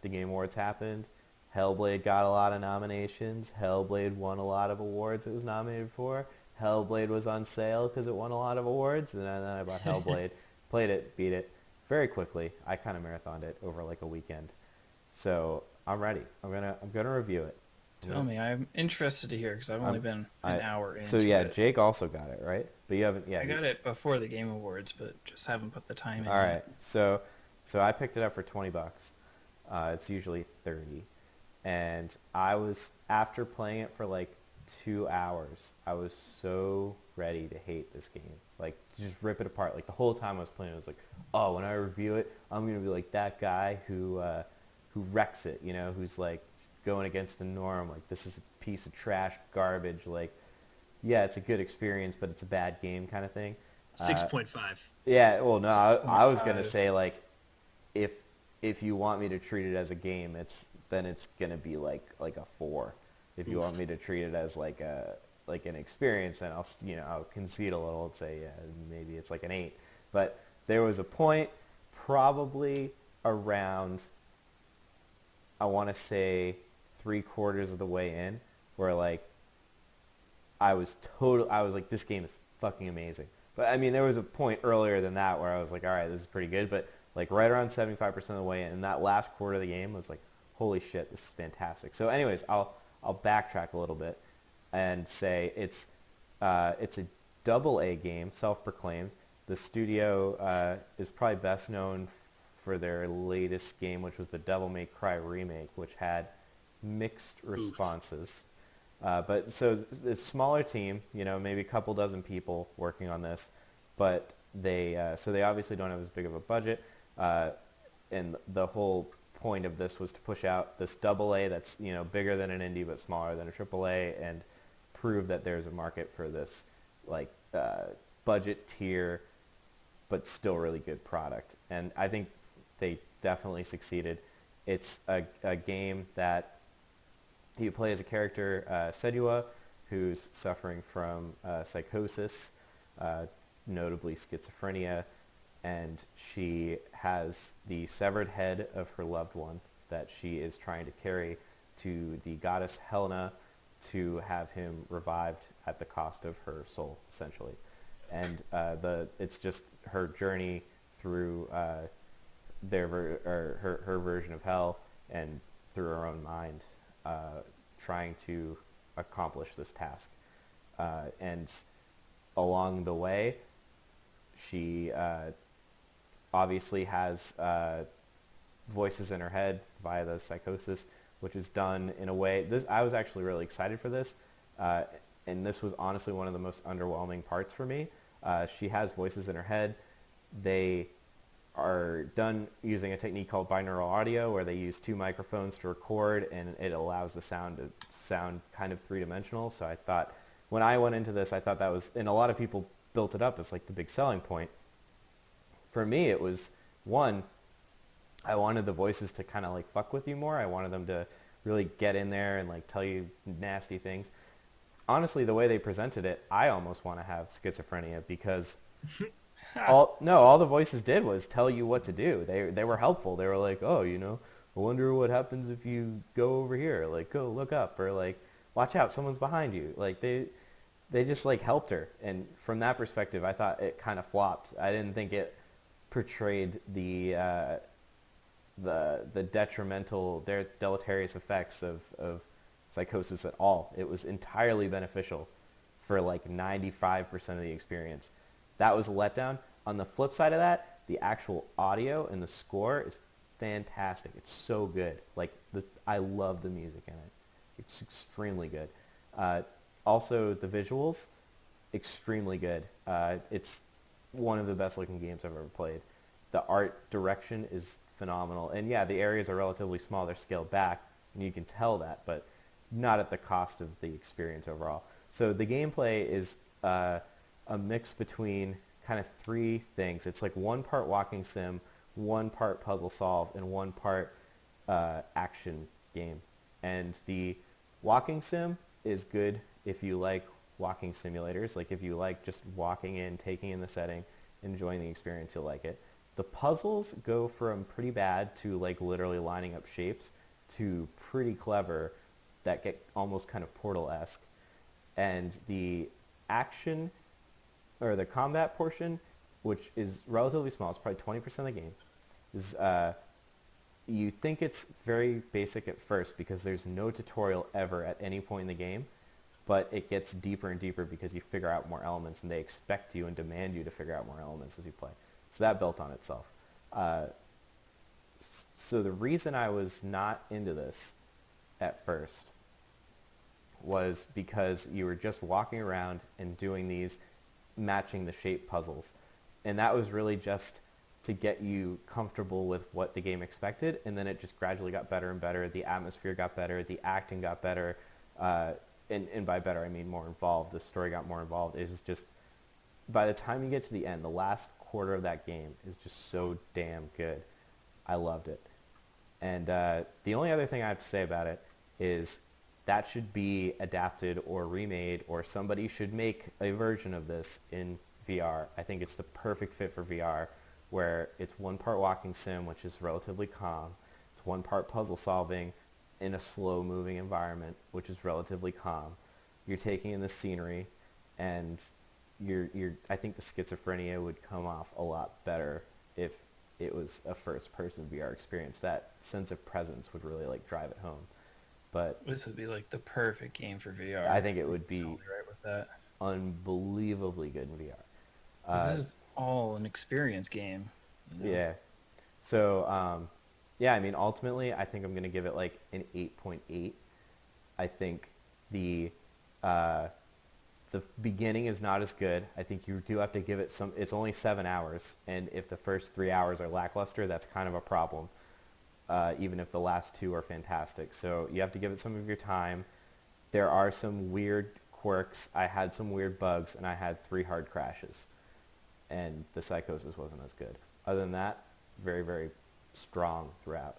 the Game Awards happened. Hellblade got a lot of nominations. Hellblade won a lot of awards it was nominated for. Hellblade was on sale because it won a lot of awards, and then I bought Hellblade, played it, beat it very quickly. I kind of marathoned it over like a weekend, so I'm ready. I'm gonna review it. Tell me, I'm interested to hear because I've only I'm been an I hour so into yeah, it. Jake also got it right, but you haven't. Yeah, I got it before the Game Awards, but just haven't put the time all in yet. right. So I picked it up for $20. It's usually 30, and I was after playing it for like 2 hours. I was so ready to hate this game, like just rip it apart. Like the whole time I was playing, I was like, oh, when I review it, I'm gonna be like that guy who wrecks it. You know, who's like going against the norm. Like this is a piece of trash, garbage. Like yeah, it's a good experience, but it's a bad game kind of thing. Uh, 6.5. yeah, well, no, I was gonna 6.5. say like if if you want me to treat it as a game, it's gonna be like a 4. If you want Oof. me to treat it as like an experience, then I'll concede a little and say yeah, maybe it's like an 8. But there was a point probably around, I want to say, 3/4 of the way in where like I was like, this game is fucking amazing. But I mean, there was a point earlier than that where I was like, all right, this is pretty good. But like right around 75% of the way in, and that last quarter of the game was like, holy shit, this is fantastic. So anyways, I'll backtrack a little bit and say it's a double A game, self-proclaimed. The studio is probably best known for their latest game, which was the Devil May Cry remake, which had mixed Oof. responses. But so it's a smaller team, maybe a couple dozen people working on this, but they obviously don't have as big of a budget, and the whole point of this was to push out this double A that's bigger than an indie but smaller than a triple A, and prove that there's a market for this like budget tier but still really good product. And I think they definitely succeeded. It's a game that you play as a character, Senua, who's suffering from psychosis, uh, notably schizophrenia, and she has the severed head of her loved one that she is trying to carry to the goddess Helena to have him revived at the cost of her soul, essentially. And it's just her journey through her version of hell, and through her own mind, trying to accomplish this task. And along the way, she obviously has voices in her head via the psychosis, which is done in a way. I was actually really excited for this, and this was honestly one of the most underwhelming parts for me. She has voices in her head. They are done using a technique called binaural audio, where they use two microphones to record, and it allows the sound to sound kind of three-dimensional. So I thought, when I went into this, I thought that was, and a lot of people built it up as like the big selling point. For me, it was, one, I wanted the voices to kind of like fuck with you more. I wanted them to really get in there and like tell you nasty things. Honestly, the way they presented it, I almost want to have schizophrenia, because all the voices did was tell you what to do. They were helpful. They were like, oh, I wonder what happens if you go over here. Like, go look up, or like, watch out, someone's behind you. Like they just like helped her. And from that perspective, I thought it kind of flopped. I didn't think it portrayed the detrimental, deleterious effects of psychosis at all. It was entirely beneficial for like 95% of the experience. That was a letdown. On the flip side of that, the actual audio and the score is fantastic. It's so good. Like, I love the music in it. It's extremely good. Also, the visuals, extremely good. It's one of the best looking games I've ever played. The art direction is phenomenal. And yeah, the areas are relatively small. They're scaled back, and you can tell that, but not at the cost of the experience overall. So the gameplay is a mix between kind of three things. It's like one part walking sim, one part puzzle solve, and one part action game. And the walking sim is good if you like walking simulators. Like if you like just walking in, taking in the setting, enjoying the experience, you'll like it. The puzzles go from pretty bad to like literally lining up shapes to pretty clever that get almost kind of Portal-esque. And the action or the combat portion, which is relatively small, it's probably 20% of the game, is you think it's very basic at first because there's no tutorial ever at any point in the game, but it gets deeper and deeper because you figure out more elements and they expect you and demand you to figure out more elements as you play. So that built on itself. So the reason I was not into this at first was because you were just walking around and doing these matching the shape puzzles. And that was really just to get you comfortable with what the game expected, and then it just gradually got better and better. The atmosphere got better, the acting got better, and by better I mean more involved. The story got more involved. It's just, by the time you get to the end, the last quarter of that game is just so damn good. I loved it. And the only other thing I have to say about it is that should be adapted or remade, or somebody should make a version of this in VR. I think it's the perfect fit for VR, where it's one part walking sim, which is relatively calm. It's one part puzzle solving in a slow moving environment, which is relatively calm. You're taking in the scenery, and I think the schizophrenia would come off a lot better if it was a first person VR experience. That sense of presence would really like drive it home. But This would be like the perfect game for VR. I think it would be Totally right with that. unbelievably good in VR. 'Cause this is all an experience game. You know? Yeah. So, yeah, I mean, ultimately, I think I'm going to give it like an 8.8. I think the beginning is not as good. I think you do have to give it some, it's only 7 hours. And if the first 3 hours are lackluster, that's kind of a problem. Even if the last 2 are fantastic. So you have to give it some of your time. There are some weird quirks. I had some weird bugs, and I had 3 hard crashes. And the psychosis wasn't as good. Other than that, very, very strong throughout.